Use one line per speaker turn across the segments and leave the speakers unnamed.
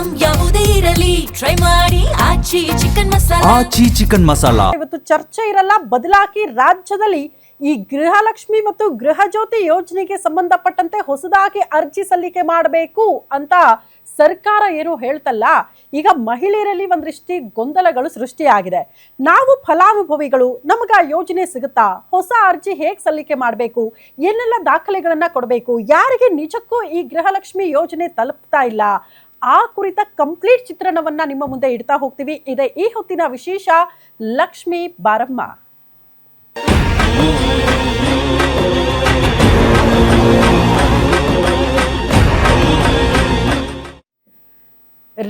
Item ಯಾವುದೇ ಇರಲಿ try ಮಾಡಿ ಆಚಿ ಚಿಕನ್ ಮಸಾಲಾ.
ಇವತ್ತು ಚರ್ಚೆ ಇರಲ್ಲ, ಬದಲಾಗಿ ರಾಜ್ಯದಲ್ಲಿ ಈ ಗೃಹಲಕ್ಷ್ಮಿ ಮತ್ತು ಗೃಹಜ್ಯೋತಿ ಯೋಜನೆಗೆ ಸಂಬಂಧಪಟ್ಟಂತೆ ಹೊಸದಾಗಿ ಅರ್ಜಿ ಸಲ್ಲಿಕೆ ಮಾಡಬೇಕು ಅಂತ ಸರ್ಕಾರ ಏನು ಹೇಳ್ತಲ್ಲ, ಈಗ ಮಹಿಳೆಯರಲ್ಲಿ ಒಂದಷ್ಟು ಗೊಂದಲಗಳು ಸೃಷ್ಟಿಯಾಗಿದೆ. ನಾವು ಫಲಾನುಭವಿಗಳು, ನಮಗ ಯೋಜನೆ ಸಿಗುತ್ತಾ, ಹೊಸ ಅರ್ಜಿ ಹೇಗೆ ಸಲ್ಲಿಕೆ ಮಾಡಬೇಕು, ಏನೆಲ್ಲ ದಾಖಲೆಗಳನ್ನ ಕೊಡಬೇಕು, ಯಾರಿಗೆ ನಿಜಕ್ಕೂ ಈ ಗೃಹಲಕ್ಷ್ಮಿ ಯೋಜನೆ ತಲುಪ್ತಾ ಇಲ್ಲ, ಆ ಕುರಿತ ಕಂಪ್ಲೀಟ್ ಚಿತ್ರಣವನ್ನ ನಿಮ್ಮ ಮುಂದೆ ಇಡ್ತಾ ಹೋಗ್ತೀವಿ. ಇದೆ ಈ ಹೊತ್ತಿನ ವಿಶೇಷ ಲಕ್ಷ್ಮಿ ಬಾರಮ್ಮ.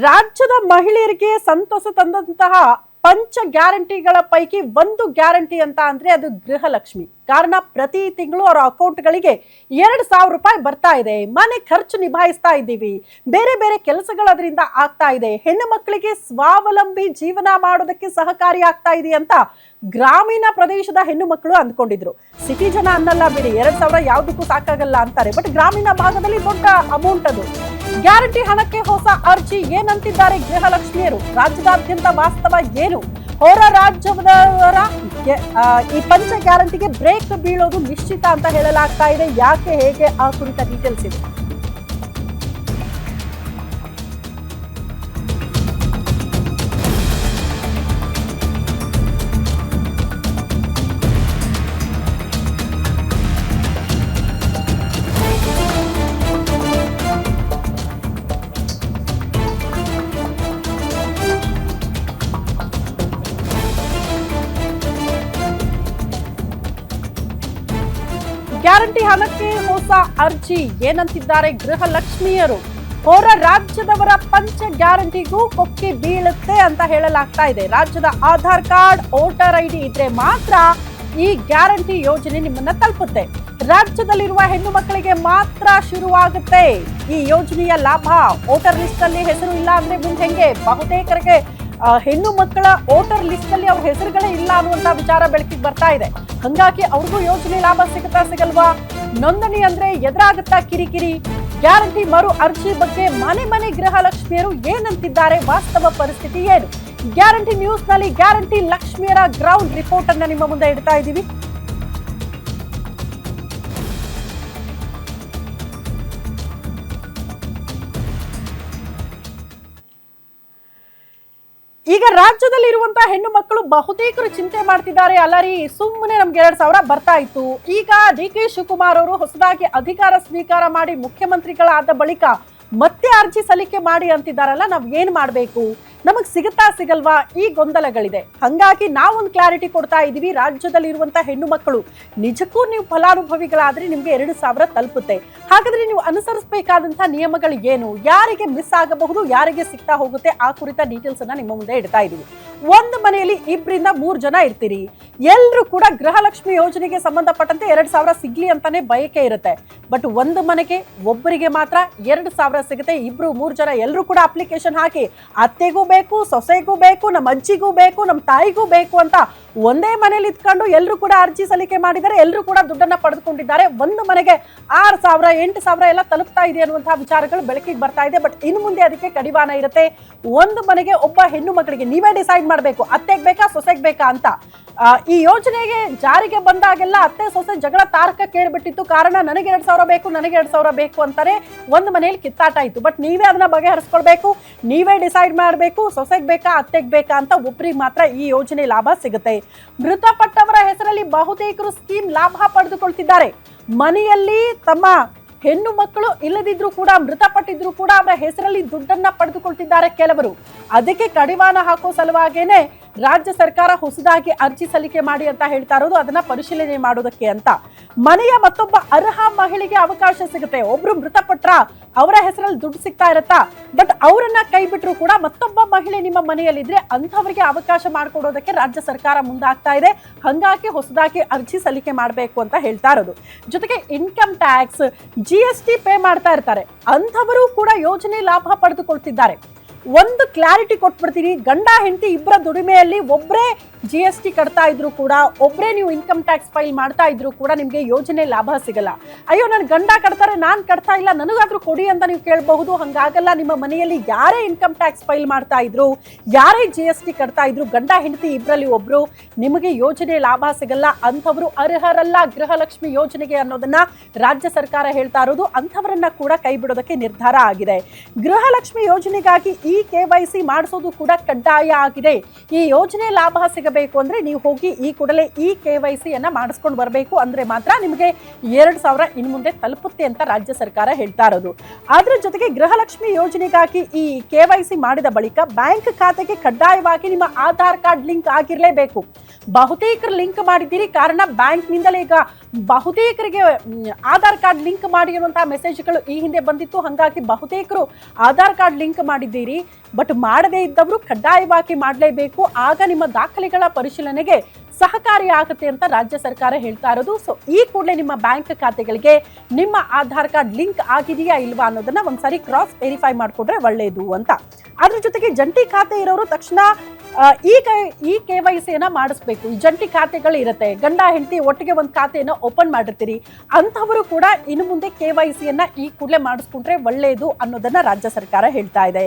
ರಾಜ್ಯದ ಮಹಿಳೆಯರಿಗೆ ಸಂತಸ ತಂದಂತಹ ಪಂಚ ಗ್ಯಾರಂಟಿಗಳ ಪೈಕಿ ಒಂದು ಗ್ಯಾರಂಟಿ ಅಂತ ಅಂದ್ರೆ ಅದು ಗೃಹಲಕ್ಷ್ಮಿ. ಕಾರಣ ಪ್ರತಿ ತಿಂಗಳು ಅವರ ಅಕೌಂಟ್ಗಳಿಗೆ 2,000 ರೂಪಾಯಿ ಬರ್ತಾ ಇದೆ. ಮನೆ ಖರ್ಚು ನಿಭಾಯಿಸ್ತಾ ಇದ್ದೀವಿ, ಬೇರೆ ಬೇರೆ ಕೆಲಸಗಳು ಅದರಿಂದ ಆಗ್ತಾ ಇದೆ, ಹೆಣ್ಣು ಮಕ್ಕಳಿಗೆ ಸ್ವಾವಲಂಬಿ ಜೀವನ ಮಾಡೋದಕ್ಕೆ ಸಹಕಾರಿ ಆಗ್ತಾ ಇದೆ ಅಂತ ಗ್ರಾಮೀಣ ಪ್ರದೇಶದ ಹೆಣ್ಣು ಮಕ್ಕಳು ಅಂದ್ಕೊಂಡಿದ್ರು. ಸಿಟಿ ಜನ ಅನ್ನಲ್ಲ ಬಿಡಿ, 2,000 ಯಾವುದಕ್ಕೂ ಸಾಕಾಗಲ್ಲ ಅಂತಾರೆ. ಬಟ್ ಗ್ರಾಮೀಣ ಭಾಗದಲ್ಲಿ ದೊಡ್ಡ ಅಮೌಂಟ್ ಅದು. ಗ್ಯಾರಂಟಿ ಹಣಕ್ಕೆ ಹೊಸ ಅರ್ಜಿ ಏನಂತಿದ್ದಾರೆ ಗೃಹಲಕ್ಷ್ಮಿಯರು? ರಾಜ್ಯದಾದ್ಯಂತ ವಾಸ್ತವ ಏನು? ಹೊರ ರಾಜ್ಯದವರ ಈ ಪಂಚ ಗ್ಯಾರಂಟಿಗೆ ಬ್ರೇಕ್ ಬೀಳೋದು ನಿಶ್ಚಿತ ಅಂತ ಹೇಳಲಾಗ್ತಾ ಇದೆ. ಯಾಕೆ, ಹೇಗೆ, ಆ ಕುರಿತ ಡೀಟೇಲ್ಸ್ ಇದೆ. ಗ್ಯಾರಂಟಿ ಹಣಕ್ಕೆ ಹೊಸ ಅರ್ಜಿ ಏನಂತಿದ್ದಾರೆ ಗೃಹಲಕ್ಷ್ಮಿಯರು? ಹೊರ ರಾಜ್ಯದವರ ಪಂಚ ಗ್ಯಾರಂಟಿಗೂ ಕೊಕ್ಕೆ ಬೀಳುತ್ತೆ ಅಂತ ಹೇಳಲಾಗ್ತಾ ಇದೆ. ರಾಜ್ಯದ ಆಧಾರ್ ಕಾರ್ಡ್, ವೋಟರ್ ಐಡಿ ಇದ್ರೆ ಮಾತ್ರ ಈ ಗ್ಯಾರಂಟಿ ಯೋಜನೆ ನಿಮ್ಮನ್ನ ತಲುಪುತ್ತೆ. ರಾಜ್ಯದಲ್ಲಿರುವ ಹೆಣ್ಣು ಮಕ್ಕಳಿಗೆ ಮಾತ್ರ ಶುರುವಾಗುತ್ತೆ ಈ ಯೋಜನೆಯ ಲಾಭ. ವೋಟರ್ ಲಿಸ್ಟ್ ಅಲ್ಲಿ ಹೆಸರು ಇಲ್ಲ ಅಂದ್ರೆ ಮುಂದೆ ಹೆಂಗೆ? ಬಹುತೇಕರಿಗೆ ಹೆಣ್ಣು ಮಕ್ಕಳ ವೋಟರ್ ಲಿಸ್ಟ್ ಅಲ್ಲಿ ಅವ್ರ ಹೆಸರುಗಳೇ ಇಲ್ಲ ಅನ್ನುವಂತ ವಿಚಾರ ಬೆಳಕಿಗೆ ಬರ್ತಾ ಇದೆ. ಹಂಗಾಗಿ ಅವ್ರಿಗೂ ಯೋಜನೆ ಲಾಭ ಸಿಗುತ್ತಾ ಸಿಗಲ್ವಾ? ನೋಂದಣಿ ಅಂದ್ರೆ ಎದುರಾಗುತ್ತಾ ಕಿರಿಕಿರಿ? ಗ್ಯಾರಂಟಿ ಮರು ಅರ್ಜಿ ಬಗ್ಗೆ ಮನೆ ಗೃಹಲಕ್ಷ್ಮಿಯರು ಏನಂತಿದ್ದಾರೆ? ವಾಸ್ತವ ಪರಿಸ್ಥಿತಿ ಏನು? ಗ್ಯಾರಂಟಿ ನ್ಯೂಸ್ ನಲ್ಲಿ ಗ್ಯಾರಂಟಿ ಲಕ್ಷ್ಮಿಯರ ಗ್ರೌಂಡ್ ರಿಪೋರ್ಟ್ ಅನ್ನ ನಿಮ್ಮ ಮುಂದೆ ಇಡ್ತಾ ಇದ್ದೀವಿ. ಈಗ ರಾಜ್ಯದಲ್ಲಿರುವಂತಹ ಹೆಣ್ಣು ಮಕ್ಕಳು ಬಹುತೇಕರು ಚಿಂತೆ ಮಾಡ್ತಿದ್ದಾರೆ. ಅಲ್ಲರಿ, ಸುಮ್ಮನೆ ನಮ್ಗೆ 2,000 ಬರ್ತಾ ಇತ್ತು, ಈಗ DK ಶಿವಕುಮಾರ್ ಅವರು ಹೊಸದಾಗಿ ಅಧಿಕಾರ ಸ್ವೀಕಾರ ಮಾಡಿ ಮುಖ್ಯಮಂತ್ರಿಗಳಾದ ಬಳಿಕ ಮತ್ತೆ ಅರ್ಜಿ ಸಲ್ಲಿಕೆ ಮಾಡಿ ಅಂತಿದ್ದಾರಲ್ಲ, ನಾವ್ ಏನ್ ಮಾಡ್ಬೇಕು, ನಮಗ್ ಸಿಗುತ್ತಾ ಸಿಗಲ್ವಾ, ಈ ಗೊಂದಲಗಳಿದೆ. ಹಂಗಾಗಿ ನಾವೊಂದು ಕ್ಲಾರಿಟಿ ಕೊಡ್ತಾ ಇದೀವಿ. ರಾಜ್ಯದಲ್ಲಿರುವಂತಹ ಹೆಣ್ಣು ಮಕ್ಕಳು ನಿಜಕ್ಕೂ ನೀವು ಫಲಾನುಭವಿಗಳಾದ್ರೆ ನಿಮ್ಗೆ 2,000 ತಲುಪುತ್ತೆ. ಹಾಗಾದ್ರೆ ನೀವು ಅನುಸರಿಸಬೇಕಾದಂತಹ ನಿಯಮಗಳು ಏನು, ಯಾರಿಗೆ ಮಿಸ್ ಆಗಬಹುದು, ಯಾರಿಗೆ ಸಿಗ್ತಾ ಹೋಗುತ್ತೆ, ಆ ಕುರಿತ ಡೀಟೇಲ್ಸ್ ಅನ್ನ ನಿಮ್ಮ ಮುಂದೆ ಇಡ್ತಾ ಇದೀವಿ. ಒಂದು ಮನೆಯಲ್ಲಿ 2-3 ಜನ ಇರ್ತೀರಿ, ಎಲ್ರು ಕೂಡ ಗೃಹಲಕ್ಷ್ಮಿ ಯೋಜನೆಗೆ ಸಂಬಂಧಪಟ್ಟಂತೆ 2,000 ಸಿಗ್ಲಿ ಅಂತಾನೆ ಬಯಕೆ ಇರುತ್ತೆ. ಬಟ್ ಒಂದು ಮನೆಗೆ ಒಬ್ಬರಿಗೆ ಮಾತ್ರ 2,000 ಸಿಗುತ್ತೆ. 2-3 ಜನ ಎಲ್ರು ಕೂಡ ಅಪ್ಲಿಕೇಶನ್ ಹಾಕಿ ಅತ್ತೆಗೂ ಬೇಕು, ಸೊಸೆಗೂ ಬೇಕು, ನಮ್ಮ ಅಜ್ಜಿಗೂ ಬೇಕು, ನಮ್ಮ ತಾಯಿಗೂ ಬೇಕು ಅಂತ ಒಂದೇ ಮನೇಲಿ ಇದ್ಕೊಂಡು ಎಲ್ಲರೂ ಕೂಡ ಅರ್ಜಿ ಸಲ್ಲಿಕೆ ಮಾಡಿದ್ದಾರೆ. ಎಲ್ಲರೂ ಕೂಡ ದುಡ್ಡನ್ನ ಪಡೆದುಕೊಂಡಿದ್ದಾರೆ. ಒಂದು ಮನೆಗೆ 6,000, 8,000 ಎಲ್ಲ ತಲುಪ್ತಾ ಇದೆ ಅನ್ನುವಂತಹ ವಿಚಾರಗಳು ಬೆಳಕಿಗೆ ಬರ್ತಾ ಇದೆ. ಬಟ್ ಇನ್ನು ಮುಂದೆ ಅದಕ್ಕೆ ಕಡಿವಾಣ ಇರುತ್ತೆ. ಒಂದು ಮನೆಗೆ ಒಬ್ಬ ಹೆಣ್ಣು ಮಕ್ಕಳಿಗೆ ನೀವೇ ಡಿಸೈಡ್ ಮಾಡಬೇಕು, ಅತ್ತೆಗೆ ಬೇಕಾ ಸೊಸೆಗೆ ಬೇಕಾ ಅಂತ. ಈ ಯೋಜನೆಗೆ ಜಾರಿಗೆ ಬಂದಾಗೆಲ್ಲ ಅತ್ತೆ ಸೊಸೆ ಜಗಳ ತಾರಕ ಕೇಳ್ಬಿಟ್ಟಿತ್ತು. ಕಾರಣ ನನಗೆ 2,000 ಬೇಕು, ನನಗೆ 2,000 ಬೇಕು ಅಂತಾರೆ. ಒಂದು ಮನೆಯಲ್ಲಿ ಕಿತ್ತಾಟ ಇತ್ತು. ಬಟ್ ನೀವೇ ಅದನ್ನ ಬಗೆಹರಿಸ್ಕೊಳ್ಬೇಕು, ನೀವೇ ಡಿಸೈಡ್ ಮಾಡಬೇಕು, ಸೊಸೆಗೆ ಬೇಕಾ ಅತ್ತೆಗೆ ಬೇಕಾ ಅಂತ. ಒಬ್ರಿಗೆ ಮಾತ್ರ ಈ ಯೋಜನೆ ಲಾಭ ಸಿಗುತ್ತೆ. ಮೃತಪಟ್ಟವರ ಹೆಸರಲ್ಲಿ ಬಹುತೇಕರು ಸ್ಕೀಮ್ ಲಾಭ ಪಡೆದುಕೊಳ್ತಿದ್ದಾರೆ. ಮನೆಯಲ್ಲಿ ತಮ್ಮ ಹೆಣ್ಣು ಮಕ್ಕಳು ಇಲ್ಲದಿದ್ರು ಕೂಡ, ಮೃತಪಟ್ಟಿದ್ರು ಕೂಡ ಅವರ ಹೆಸರಲ್ಲಿ ದುಡ್ಡನ್ನ ಪಡೆದುಕೊಳ್ತಿದ್ದಾರೆ ಕೆಲವರು. ಅದಕ್ಕೆ ಕಡಿವಾಣ ಹಾಕೋ ಸಲುವಾಗೇನೆ ರಾಜ್ಯ ಸರ್ಕಾರ ಹೊಸದಾಗಿ ಅರ್ಜಿ ಸಲ್ಲಿಕೆ ಮಾಡಿ ಅಂತ ಹೇಳ್ತಾ ಇರೋದು. ಅದನ್ನ ಪರಿಶೀಲನೆ ಮಾಡೋದಕ್ಕೆ ಅಂತ. ಮನೆಯ ಮತ್ತೊಬ್ಬ ಅರ್ಹ ಮಹಿಳೆಗೆ ಅವಕಾಶ ಸಿಗುತ್ತೆ. ಒಬ್ರು ಮೃತಪಟ್ರ ಅವರ ಹೆಸರಲ್ಲಿ ದುಡ್ಡು ಸಿಗ್ತಾ ಇರತ್ತಾ, ಬಟ್ ಅವರನ್ನ ಕೈ ಬಿಟ್ರು ಕೂಡ ಮತ್ತೊಬ್ಬ ಮಹಿಳೆ ನಿಮ್ಮ ಮನೆಯಲ್ಲಿದ್ರೆ ಅಂಥವರಿಗೆ ಅವಕಾಶ ಮಾಡಿಕೊಡೋದಕ್ಕೆ ರಾಜ್ಯ ಸರ್ಕಾರ ಮುಂದಾಗ್ತಾ ಇದೆ. ಹಂಗಾಗಿ ಹೊಸದಾಗಿ ಅರ್ಜಿ ಸಲ್ಲಿಕೆ ಮಾಡಬೇಕು ಅಂತ ಹೇಳ್ತಾ ಇರೋದು. ಜೊತೆಗೆ ಇನ್ಕಮ್ ಟ್ಯಾಕ್ಸ್, GST ಪೇ ಮಾಡ್ತಾ ಇರ್ತಾರೆ, ಅಂಥವರು ಕೂಡ ಯೋಜನೆ ಲಾಭ ಪಡೆದುಕೊಳ್ತಿದ್ದಾರೆ. ಒಂದು ಕ್ಲಾರಿಟಿ ಕೊಟ್ಬಿಡ್ತೀನಿ, ಗಂಡ ಹೆಂಡತಿ ಇಬ್ಬರ ದುಡಿಮೆಯಲ್ಲಿ ಒಬ್ಬರೇ GST ಕಟ್ತಾ ಇದ್ರು ಕೂಡ, ಒಬ್ಬರೇ ನೀವು ಇನ್ಕಮ್ ಟ್ಯಾಕ್ಸ್ ಫೈಲ್ ಮಾಡ್ತಾ ಇದ್ರು ಕೂಡ ನಿಮಗೆ ಯೋಜನೆ ಲಾಭ ಸಿಗಲ್ಲ. ಅಯ್ಯೋ ನನ್ನ ಗಂಡ ಕಟ್ತಾರೆ ನಾನು ಕಟ್ತಾ ಇಲ್ಲ ನನಗಾದ್ರೂ ಕೊಡಿ ಅಂತ ನೀವು ಕೇಳಬಹುದು. ಹಂಗಾಗಲ್ಲ. ನಿಮ್ಮ ಮನೆಯಲ್ಲಿ ಯಾರೇ ಇನ್ಕಮ್ ಟ್ಯಾಕ್ಸ್ ಫೈಲ್ ಮಾಡ್ತಾ ಇದ್ರು, ಯಾರೇ GST ಕಟ್ತಾ ಇದ್ರು, ಗಂಡ ಹೆಂಡತಿ ಇಬ್ಬರಲ್ಲಿ ಒಬ್ರು ನಿಮಗೆ ಯೋಜನೆ ಲಾಭ ಸಿಗಲ್ಲ. ಅಂಥವರು ಅರ್ಹರಲ್ಲ ಗೃಹಲಕ್ಷ್ಮಿ ಯೋಜನೆಗೆ ಅನ್ನೋದನ್ನ ರಾಜ್ಯ ಸರ್ಕಾರ ಹೇಳ್ತಾ ಇರೋದು. ಅಂಥವರನ್ನ ಕೂಡ ಕೈ ಬಿಡೋದಕ್ಕೆ ನಿರ್ಧಾರ ಆಗಿದೆ. ಗೃಹಲಕ್ಷ್ಮಿ ಯೋಜನೆಗಾಗಿ ಈ KYC ಮಾಡಿಸೋದು ಕೂಡ ಕಡ್ಡಾಯ ಆಗಿದೆ. ಈ ಯೋಜನೆ ಲಾಭ ಸಿಗಬೇಕು ಅಂದ್ರೆ ನೀವು ಹೋಗಿ ಈ ಕೂಡಲೇ ಈ KYC ಅನ್ನ ಮಾಡಿಸ್ಕೊಂಡು ಬರಬೇಕು. ಅಂದ್ರೆ ಮಾತ್ರ ನಿಮಗೆ 2,000 ಇನ್ನು ಮುಂದೆ ತಲುಪುತ್ತೆ ಅಂತ ರಾಜ್ಯ ಸರ್ಕಾರ ಹೇಳ್ತಾ ಇರೋದು. ಅದ್ರ ಜೊತೆಗೆ ಗೃಹಲಕ್ಷ್ಮಿ ಯೋಜನೆಗಾಗಿ ಈ KYC ಮಾಡಿದ ಬಳಿಕ ಬ್ಯಾಂಕ್ ಖಾತೆಗೆ ಕಡ್ಡಾಯವಾಗಿ ನಿಮ್ಮ ಆಧಾರ್ ಕಾರ್ಡ್ ಲಿಂಕ್ ಆಗಿರಲೇಬೇಕು. ಬಹುತೇಕರು ಲಿಂಕ್ ಮಾಡಿದ್ದೀರಿ, ಕಾರಣ ಬ್ಯಾಂಕ್ನಿಂದಲೇ ಈಗ ಬಹುತೇಕರಿಗೆ ಆಧಾರ್ ಕಾರ್ಡ್ ಲಿಂಕ್ ಮಾಡಿ ಅನ್ನುವಂತಹ ಮೆಸೇಜ್ಗಳು ಈ ಹಿಂದೆ ಬಂದಿತ್ತು. ಹಾಗಾಗಿ ಬಹುತೇಕರು ಆಧಾರ್ ಕಾರ್ಡ್ ಲಿಂಕ್ ಮಾಡಿದ್ದೀರಿ. ಬಟ್ ಮಾಡದೇ ಇದ್ದವರು ಕಡ್ಡಾಯವಾಗಿ ಮಾಡಲೇಬೇಕು. ಆಗ ನಿಮ್ಮ ದಾಖಲೆಗಳ ಪರಿಶೀಲನೆಗೆ ಸಹಕಾರಿ ಆಗುತ್ತೆ ಅಂತ ರಾಜ್ಯ ಸರ್ಕಾರ ಹೇಳ್ತಾ ಇರೋದು. ಸೊ ಈ ಕೂಡಲೇ ನಿಮ್ಮ ಬ್ಯಾಂಕ್ ಖಾತೆಗಳಿಗೆ ನಿಮ್ಮ ಆಧಾರ್ ಕಾರ್ಡ್ ಲಿಂಕ್ ಆಗಿದೆಯಾ ಇಲ್ವಾ ಅನ್ನೋದನ್ನ ಒಂದ್ಸಾರಿ ಕ್ರಾಸ್ ವೆರಿಫೈ ಮಾಡಿಕೊಂಡ್ರೆ ಒಳ್ಳೆಯದು ಅಂತ. ಅದ್ರ ಜೊತೆಗೆ ಜಂಟಿ ಖಾತೆ ಇರೋರು ತಕ್ಷಣ ಈ KYC ಮಾಡಿಸ್ಬೇಕು. ಈ ಜಂಟಿ ಖಾತೆಗಳು ಇರುತ್ತೆ, ಗಂಡ ಹೆಂಡತಿ ಒಟ್ಟಿಗೆ ಒಂದು ಖಾತೆಯನ್ನು ಓಪನ್ ಮಾಡಿರ್ತೀರಿ, ಅಂಥವರು ಕೂಡ ಇನ್ನು ಮುಂದೆ KYC ಈ ಕೂಡಲೇ ಮಾಡಿಸ್ಕೊಂಡ್ರೆ ಒಳ್ಳೆಯದು ಅನ್ನೋದನ್ನ ರಾಜ್ಯ ಸರ್ಕಾರ ಹೇಳ್ತಾ ಇದೆ.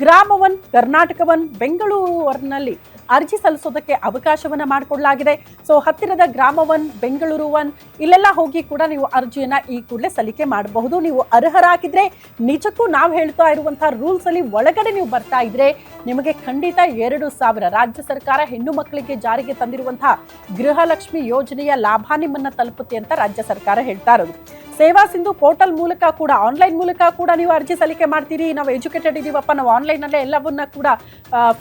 ಗ್ರಾಮ ಒನ್, ಕರ್ನಾಟಕ ಒನ್, ಬೆಂಗಳೂರಿನಲ್ಲಿ ಅರ್ಜಿ ಸಲ್ಲಿಸೋದಕ್ಕೆ ಅವಕಾಶವನ್ನ ಮಾಡಿಕೊಡಲಾಗಿದೆ. ಸೊ ಹತ್ತಿರದ ಗ್ರಾಮ ಒನ್, ಬೆಂಗಳೂರು ಒನ್ ಇಲ್ಲೆಲ್ಲ ಹೋಗಿ ಕೂಡ ನೀವು ಅರ್ಜಿಯನ್ನ ಈ ಕೂಡಲೇ ಸಲ್ಲಿಕೆ ಮಾಡಬಹುದು. ನೀವು ಅರ್ಹರಾಗಿದ್ರೆ ನಿಜಕ್ಕೂ ನಾವು ಹೇಳ್ತಾ ಇರುವಂತಹ ರೂಲ್ಸ್ ಅಲ್ಲಿ ಒಳಗಡೆ ನೀವು ಬರ್ತಾ ಇದ್ರೆ ನಿಮಗೆ ಖಂಡಿತ 2,000 ರಾಜ್ಯ ಸರ್ಕಾರ ಹೆಣ್ಣು ಮಕ್ಕಳಿಗೆ ಜಾರಿಗೆ ತಂದಿರುವಂತಹ ಗೃಹಲಕ್ಷ್ಮಿ ಯೋಜನೆಯ ಲಾಭ ನಿಮ್ಮನ್ನ ತಲುಪುತ್ತೆ ಅಂತ ರಾಜ್ಯ ಸರ್ಕಾರ ಹೇಳ್ತಾ ಇರೋದು. ಸೇವಾ ಸಿಂಧು ಪೋರ್ಟಲ್ ಮೂಲಕ ಕೂಡ, ಆನ್ಲೈನ್ ಮೂಲಕ ಕೂಡ ನೀವು ಅರ್ಜಿ ಸಲ್ಲಿಕೆ ಮಾಡ್ತೀರಿ. ನಾವು ಎಜುಕೇಟೆಡ್ ಇದೀವಪ್ಪ, ನಾವು ಆನ್ಲೈನಲ್ಲೇ ಎಲ್ಲವನ್ನ ಕೂಡ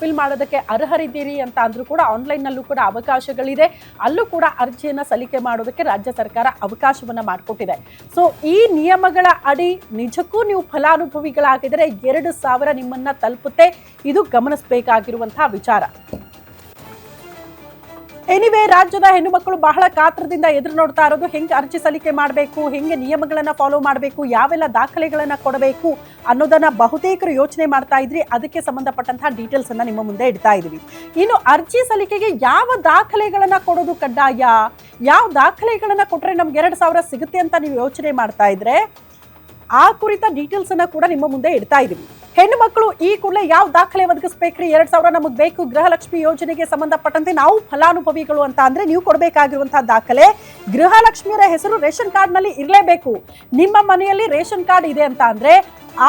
ಫಿಲ್ ಮಾಡೋದಕ್ಕೆ ಅರ್ಹರಿದ್ದೀರಿ ಅಂತ ಅಂದ್ರೂ ಕೂಡ ಆನ್ಲೈನ್ನಲ್ಲೂ ಕೂಡ ಅವಕಾಶಗಳಿದೆ. ಅಲ್ಲೂ ಕೂಡ ಅರ್ಜಿಯನ್ನು ಸಲ್ಲಿಕೆ ಮಾಡೋದಕ್ಕೆ ರಾಜ್ಯ ಸರ್ಕಾರ ಅವಕಾಶವನ್ನ ಮಾಡಿಕೊಟ್ಟಿದೆ. ಸೊ ಈ ನಿಯಮಗಳ ಅಡಿ ನಿಜಕ್ಕೂ ನೀವು ಫಲಾನುಭವಿಗಳಾಗಿದ್ದರೆ 2,000 ನಿಮ್ಮನ್ನ ತಲುಪುತ್ತೆ. ಇದು ಗಮನಿಸಬೇಕಾಗಿರುವಂತಹ ವಿಚಾರ. ಎನಿವೇ, ರಾಜ್ಯದ ಹೆಣ್ಣು ಮಕ್ಕಳು ಬಹಳ ಕಾತ್ರದಿಂದ ಎದುರು ನೋಡ್ತಾ ಇರೋದು ಹೆಂಗೆ ಅರ್ಜಿ ಸಲ್ಲಿಕೆ ಮಾಡಬೇಕು, ಹೆಂಗೆ ನಿಯಮಗಳನ್ನ ಫಾಲೋ ಮಾಡಬೇಕು, ಯಾವೆಲ್ಲ ದಾಖಲೆಗಳನ್ನ ಕೊಡಬೇಕು ಅನ್ನೋದನ್ನ ಬಹುತೇಕರು ಯೋಚನೆ ಮಾಡ್ತಾ ಇದ್ರಿ. ಅದಕ್ಕೆ ಸಂಬಂಧಪಟ್ಟಂತಹ ಡೀಟೇಲ್ಸ್ ಅನ್ನ ನಿಮ್ಮ ಮುಂದೆ ಇಡ್ತಾ ಇದೀವಿ. ಇನ್ನು ಅರ್ಜಿ ಸಲ್ಲಿಕೆಗೆ ಯಾವ ದಾಖಲೆಗಳನ್ನ ಕೊಡೋದು ಕಡ್ಡಾಯ, ಯಾವ ದಾಖಲೆಗಳನ್ನ ಕೊಟ್ರೆ ನಮ್ಗೆ 2,000 ಸಿಗುತ್ತೆ ಅಂತ ನೀವು ಯೋಚನೆ ಮಾಡ್ತಾ ಇದ್ರೆ ಆ ಕುರಿತ ಡೀಟೇಲ್ಸ್ ಅನ್ನ ಕೂಡ ನಿಮ್ಮ ಮುಂದೆ ಇಡ್ತಾ ಇದೀವಿ. ಹೆಣ್ಣು ಮಕ್ಕಳು ಈ ಕೂಡಲೇ ಯಾವ ದಾಖಲೆ ಒದಗಿಸ್ಬೇಕ್ರಿ, 2,000 ನಮಗೆ ಬೇಕು ಗೃಹಲಕ್ಷ್ಮಿ ಯೋಜನೆಗೆ ಸಂಬಂಧಪಟ್ಟಂತೆ ನಾವು ಫಲಾನುಭವಿಗಳು ಅಂತ ಅಂದ್ರೆ ನೀವು ಕೊಡಬೇಕಾಗಿರುವಂತಹ ದಾಖಲೆ ಗೃಹಲಕ್ಷ್ಮಿಯರ ಹೆಸರು ರೇಷನ್ ಕಾರ್ಡ್ ನಲ್ಲಿ ಇರಲೇಬೇಕು. ನಿಮ್ಮ ಮನೆಯಲ್ಲಿ ರೇಷನ್ ಕಾರ್ಡ್ ಇದೆ ಅಂತ ಅಂದ್ರೆ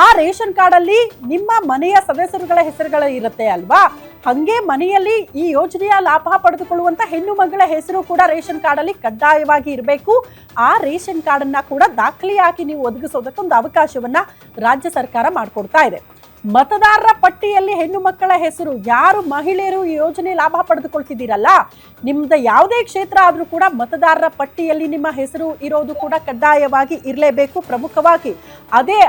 ಆ ರೇಷನ್ ಕಾರ್ಡ್ ಅಲ್ಲಿ ನಿಮ್ಮ ಮನೆಯ ಸದಸ್ಯರುಗಳ ಹೆಸರುಗಳು ಇರುತ್ತೆ ಅಲ್ವಾ. ಹಂಗೆ ಮನೆಯಲ್ಲಿ ಈ ಯೋಜನೆಯ ಲಾಭ ಪಡೆದುಕೊಳ್ಳುವಂತ ಹೆಣ್ಣು ಮಗಳ ಹೆಸರು ಕೂಡ ರೇಷನ್ ಕಾರ್ಡ್ ಅಲ್ಲಿ ಕಡ್ಡಾಯವಾಗಿ ಇರಬೇಕು. ಆ ರೇಷನ್ ಕಾರ್ಡ್ ಅನ್ನ ಕೂಡ ದಾಖಲೆಯಾಗಿ ನೀವು ಒದಗಿಸೋದಕ್ಕೆ ಒಂದು ಅವಕಾಶವನ್ನ ರಾಜ್ಯ ಸರ್ಕಾರ ಮಾಡಿಕೊಡ್ತಾ ಇದೆ. ಮತದಾರರ ಪಟ್ಟಿಯಲ್ಲಿ ಹೆಣ್ಣು ಮಕ್ಕಳ ಹೆಸರು, ಯಾರು ಮಹಿಳೆಯರು ಈ ಯೋಜನೆ ಲಾಭ ಪಡೆದುಕೊಳ್ತಿದ್ದೀರಲ್ಲ, ನಿಮ್ದು ಯಾವುದೇ ಕ್ಷೇತ್ರ ಆದ್ರೂ ಕೂಡ ಮತದಾರರ ಪಟ್ಟಿಯಲ್ಲಿ ನಿಮ್ಮ ಹೆಸರು ಇರೋದು ಕೂಡ ಕಡ್ಡಾಯವಾಗಿ ಇರಲೇಬೇಕು. ಪ್ರಮುಖವಾಗಿ ಅದೇ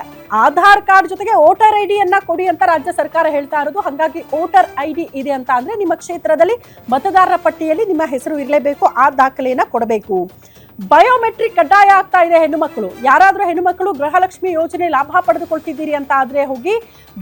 ಆಧಾರ್ ಕಾರ್ಡ್ ಜೊತೆಗೆ ವೋಟರ್ ID ಕೊಡಿ ಅಂತ ರಾಜ್ಯ ಸರ್ಕಾರ ಹೇಳ್ತಾ ಇರೋದು. ಹಾಗಾಗಿ ವೋಟರ್ ID ಇದೆ ಅಂತ ಅಂದ್ರೆ ನಿಮ್ಮ ಕ್ಷೇತ್ರದಲ್ಲಿ ಮತದಾರರ ಪಟ್ಟಿಯಲ್ಲಿ ನಿಮ್ಮ ಹೆಸರು ಇರಲೇಬೇಕು. ಆ ದಾಖಲೆಯನ್ನ ಕೊಡಬೇಕು. ಬಯೋಮೆಟ್ರಿಕ್ ಕಡ್ಡಾಯ ಆಗ್ತಾ ಇದೆ. ಹೆಣ್ಣು ಮಕ್ಕಳು ಯಾರಾದ್ರೂ ಹೆಣ್ಣು ಮಕ್ಕಳು ಗೃಹಲಕ್ಷ್ಮಿ ಯೋಜನೆ ಲಾಭ ಪಡೆದುಕೊಳ್ತಿದ್ದೀರಿ ಅಂತ ಆದ್ರೆ ಹೋಗಿ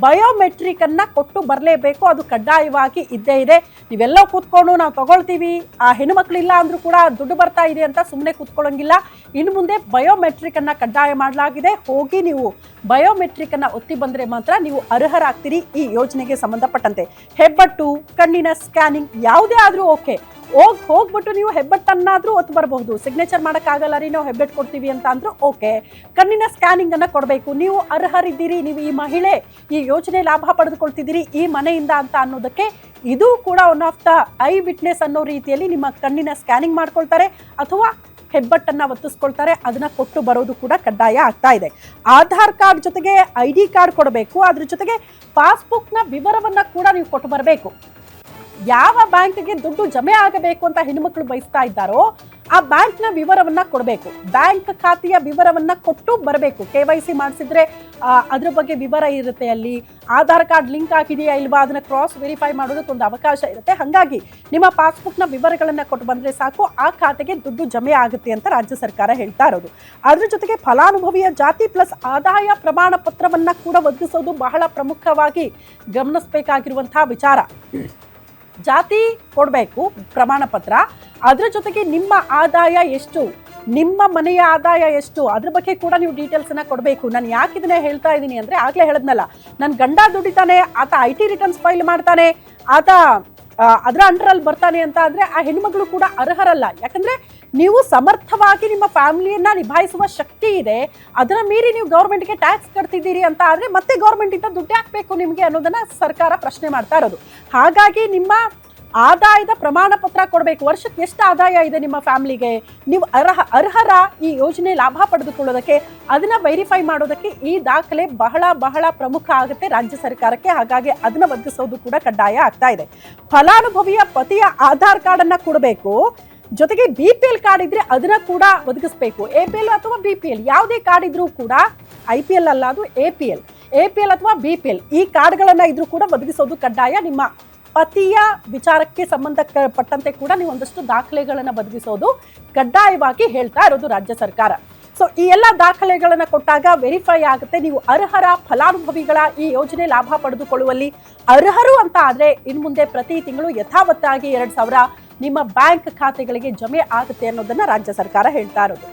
ಬಯೋಮೆಟ್ರಿಕ್ ಅನ್ನ ಕೊಟ್ಟು ಬರಲೇಬೇಕು. ಅದು ಕಡ್ಡಾಯವಾಗಿ ಇದ್ದೇ ಇದೆ. ನೀವೆಲ್ಲ ಕೂತ್ಕೊಂಡು ನಾವು ತಗೊಳ್ತೀವಿ, ಆ ಹೆಣ್ಣು ಮಕ್ಕಳು ಇಲ್ಲ ಅಂದ್ರೂ ಕೂಡ ದುಡ್ಡು ಬರ್ತಾ ಇದೆ ಅಂತ ಸುಮ್ಮನೆ ಕೂತ್ಕೊಳ್ಳೋಂಗಿಲ್ಲ. ಇನ್ನು ಮುಂದೆ ಬಯೋಮೆಟ್ರಿಕ್ ಅನ್ನ ಕಡ್ಡಾಯ ಮಾಡಲಾಗಿದೆ. ಹೋಗಿ ನೀವು ಬಯೋಮೆಟ್ರಿಕ್ ಅನ್ನ ಒತ್ತಿ ಬಂದ್ರೆ ಮಾತ್ರ ನೀವು ಅರ್ಹರಾಗ್ತೀರಿ ಈ ಯೋಜನೆಗೆ ಸಂಬಂಧಪಟ್ಟಂತೆ. ಹೆಬ್ಬಟ್ಟು, ಕಣ್ಣಿನ ಸ್ಕ್ಯಾನಿಂಗ್ ಯಾವುದೇ ಆದ್ರೂ ಓಕೆ, ಹೋಗ್ಬಿಟ್ಟು ನೀವು ಹೆಬ್ಬಟ್ಟನ್ನಾದ್ರೂ ಒತ್ತು ಬರಬಹುದು. ಸಿಗ್ನೇಚರ್ ಮಾಡೋಕ್ಕಾಗಲ್ಲ ರೀ, ನಾವು ಹೆಬ್ಬೆಟ್ಟು ಕೊಡ್ತೀವಿ ಅಂತ ಅಂದ್ರೂ ಓಕೆ. ಕಣ್ಣಿನ ಸ್ಕ್ಯಾನಿಂಗ್ ಅನ್ನ ಕೊಡಬೇಕು. ನೀವು ಅರ್ಹರಿದ್ದೀರಿ, ನೀವು ಈ ಮಹಿಳೆ ಈ ಯೋಜನೆ ಲಾಭ ಪಡೆದುಕೊಳ್ತಿದ್ದೀರಿ ಈ ಮನೆಯಿಂದ ಅಂತ ಅನ್ನೋದಕ್ಕೆ ಇದು ಕೂಡ one of the eye witness ಅನ್ನೋ ರೀತಿಯಲ್ಲಿ ನಿಮ್ಮ ಕಣ್ಣಿನ ಸ್ಕ್ಯಾನಿಂಗ್ ಮಾಡ್ಕೊಳ್ತಾರೆ ಅಥವಾ ಹೆಬ್ಬಟ್ಟನ್ನ ಒತ್ತಿಸ್ಕೊಳ್ತಾರೆ. ಅದನ್ನ ಕೊಟ್ಟು ಬರೋದು ಕೂಡ ಕಡ್ಡಾಯ ಆಗ್ತಾ ಇದೆ. ಆಧಾರ್ ಕಾರ್ಡ್ ಜೊತೆಗೆ ID ಕಾರ್ಡ್ ಕೊಡಬೇಕು. ಅದ್ರ ಜೊತೆಗೆ ಪಾಸ್ಬುಕ್ನ ವಿವರವನ್ನ ಕೂಡ ನೀವು ಕೊಟ್ಟು ಬರಬೇಕು. ಯಾವ ಬ್ಯಾಂಕ್ಗೆ ದುಡ್ಡು ಜಮೆ ಆಗಬೇಕು ಅಂತ ಹೆಣ್ಣುಮಕ್ಕಳು ಬಯಸ್ತಾ ಇದ್ದಾರೋ ಆ ಬ್ಯಾಂಕ್ನ ವಿವರವನ್ನ ಕೊಡಬೇಕು, ಬ್ಯಾಂಕ್ ಖಾತೆಯ ವಿವರವನ್ನ ಕೊಟ್ಟು ಬರಬೇಕು. KYC ಮಾಡಿಸಿದ್ರೆ ಅದ್ರ ಬಗ್ಗೆ ವಿವರ ಇರುತ್ತೆ, ಅಲ್ಲಿ ಆಧಾರ್ ಕಾರ್ಡ್ ಲಿಂಕ್ ಆಗಿದೆಯಾ ಇಲ್ವಾ ಅದನ್ನ ಕ್ರಾಸ್ ವೆರಿಫೈ ಮಾಡೋದಕ್ಕೆ ಒಂದು ಅವಕಾಶ ಇರುತ್ತೆ. ಹಾಗಾಗಿ ನಿಮ್ಮ ಪಾಸ್ಬುಕ್ನ ವಿವರಗಳನ್ನ ಕೊಟ್ಟು ಬಂದ್ರೆ ಸಾಕು, ಆ ಖಾತೆಗೆ ದುಡ್ಡು ಜಮೆ ಆಗುತ್ತೆ ಅಂತ ರಾಜ್ಯ ಸರ್ಕಾರ ಹೇಳ್ತಾ ಇರೋದು. ಅದ್ರ ಜೊತೆಗೆ ಫಲಾನುಭವಿಯ ಜಾತಿ ಪ್ಲಸ್ ಆದಾಯ ಪ್ರಮಾಣ ಪತ್ರವನ್ನ ಕೂಡ ಒದಗಿಸೋದು ಬಹಳ ಪ್ರಮುಖವಾಗಿ ಗಮನಿಸಬೇಕಾಗಿರುವಂತಹ ವಿಚಾರ. ಜಾತಿ ಕೊಡಬೇಕು ಪ್ರಮಾಣ ಪತ್ರ, ಅದ್ರ ಜೊತೆಗೆ ನಿಮ್ಮ ಆದಾಯ ಎಷ್ಟು, ನಿಮ್ಮ ಮನೆಯ ಆದಾಯ ಎಷ್ಟು, ಅದ್ರ ಬಗ್ಗೆ ಕೂಡ ನೀವು ಡೀಟೇಲ್ಸನ್ನ ಕೊಡಬೇಕು. ನಾನು ಯಾಕೆ ಇದನ್ನೇ ಹೇಳ್ತಾ ಇದ್ದೀನಿ ಅಂದರೆ, ಆಗಲೇ ಹೇಳಿದ್ನಲ್ಲ, ನನ್ನ ಗಂಡ ದುಡಿತಾನೆ, ಆತ IT ರಿಟರ್ನ್ಸ್ ಫೈಲ್ ಮಾಡ್ತಾನೆ, ಆತ ಅದರ ಅಂಡರಲ್ಲಿ ಬರ್ತಾನೆ ಅಂತ ಅಂದರೆ ಆ ಹೆಣ್ಮಗಳು ಕೂಡ ಅರ್ಹರಲ್ಲ. ಯಾಕಂದರೆ ನೀವು ಸಮರ್ಥವಾಗಿ ನಿಮ್ಮ ಫ್ಯಾಮಿಲಿಯನ್ನು ನಿಭಾಯಿಸುವ ಶಕ್ತಿ ಇದೆ, ಅದರ ಮೀರಿ ನೀವು ಗೌರ್ಮೆಂಟ್ಗೆ ಟ್ಯಾಕ್ಸ್ ಕಟ್ತಿದ್ದೀರಿ ಅಂತ ಆದರೆ ಮತ್ತೆ ಗೌರ್ಮೆಂಟಿಂದ ದುಡ್ಡು ಹಾಕಬೇಕು ನಿಮಗೆ ಅನ್ನೋದನ್ನು ಸರ್ಕಾರ ಪ್ರಶ್ನೆ ಮಾಡ್ತಾ ಇರೋದು. ಹಾಗಾಗಿ ನಿಮ್ಮ ಆದಾಯದ ಪ್ರಮಾಣ ಪತ್ರ ಕೊಡಬೇಕು. ವರ್ಷಕ್ಕೆ ಎಷ್ಟು ಆದಾಯ ಇದೆ ನಿಮ್ಮ ಫ್ಯಾಮಿಲಿಗೆ, ನೀವು ಅರ್ಹರ ಈ ಯೋಜನೆ ಲಾಭ ಪಡೆದುಕೊಳ್ಳೋದಕ್ಕೆ, ಅದನ್ನ ವೆರಿಫೈ ಮಾಡೋದಕ್ಕೆ ಈ ದಾಖಲೆ ಬಹಳ ಬಹಳ ಪ್ರಮುಖ ಆಗುತ್ತೆ ರಾಜ್ಯ ಸರ್ಕಾರಕ್ಕೆ. ಹಾಗಾಗಿ ಅದನ್ನ ಒದಗಿಸೋದು ಕೂಡ ಕಡ್ಡಾಯ ಆಗ್ತಾ ಇದೆ. ಫಲಾನುಭವಿಯ ಪತಿಯ ಆಧಾರ್ ಕಾರ್ಡ್ ಅನ್ನ ಕೊಡಬೇಕು, ಜೊತೆಗೆ BPL ಕಾರ್ಡ್ ಇದ್ರೆ ಅದನ್ನ ಕೂಡ ಒದಗಿಸಬೇಕು. APL ಅಥವಾ BPL ಯಾವುದೇ ಕಾರ್ಡ್ ಇದ್ರೂ ಕೂಡ, IPL ಅಲ್ಲ ಅದು APL ಅಥವಾ BPL ಈ ಕಾರ್ಡ್ಗಳನ್ನ ಇದ್ರೂ ಕೂಡ ಒದಗಿಸೋದು ಕಡ್ಡಾಯ. ನಿಮ್ಮ ಪತಿಯ ವಿಚಾರಕ್ಕೆ ಸಂಬಂಧಪಟ್ಟಂತೆ ಕೂಡ ನೀವು ಒಂದಷ್ಟು ದಾಖಲೆಗಳನ್ನು ಒದಗಿಸೋದು ಕಡ್ಡಾಯವಾಗಿ ಹೇಳ್ತಾ ಇರೋದು ರಾಜ್ಯ ಸರ್ಕಾರ. ಸೊ ಈ ಎಲ್ಲ ದಾಖಲೆಗಳನ್ನು ಕೊಟ್ಟಾಗ ವೆರಿಫೈ ಆಗುತ್ತೆ ನೀವು ಅರ್ಹರ ಫಲಾನುಭವಿಗಳ ಈ ಯೋಜನೆ ಲಾಭ ಪಡೆದುಕೊಳ್ಳುವಲ್ಲಿ ಅರ್ಹರು ಅಂತ ಆದರೆ ಇನ್ನು ಮುಂದೆ ಪ್ರತಿ ತಿಂಗಳು ಯಥಾವತ್ತಾಗಿ 2,000 ನಿಮ್ಮ ಬ್ಯಾಂಕ್ ಖಾತೆಗಳಿಗೆ ಜಮೆ ಆಗುತ್ತೆ ಅನ್ನೋದನ್ನ ರಾಜ್ಯ ಸರ್ಕಾರ ಹೇಳ್ತಾ ಇರೋದು.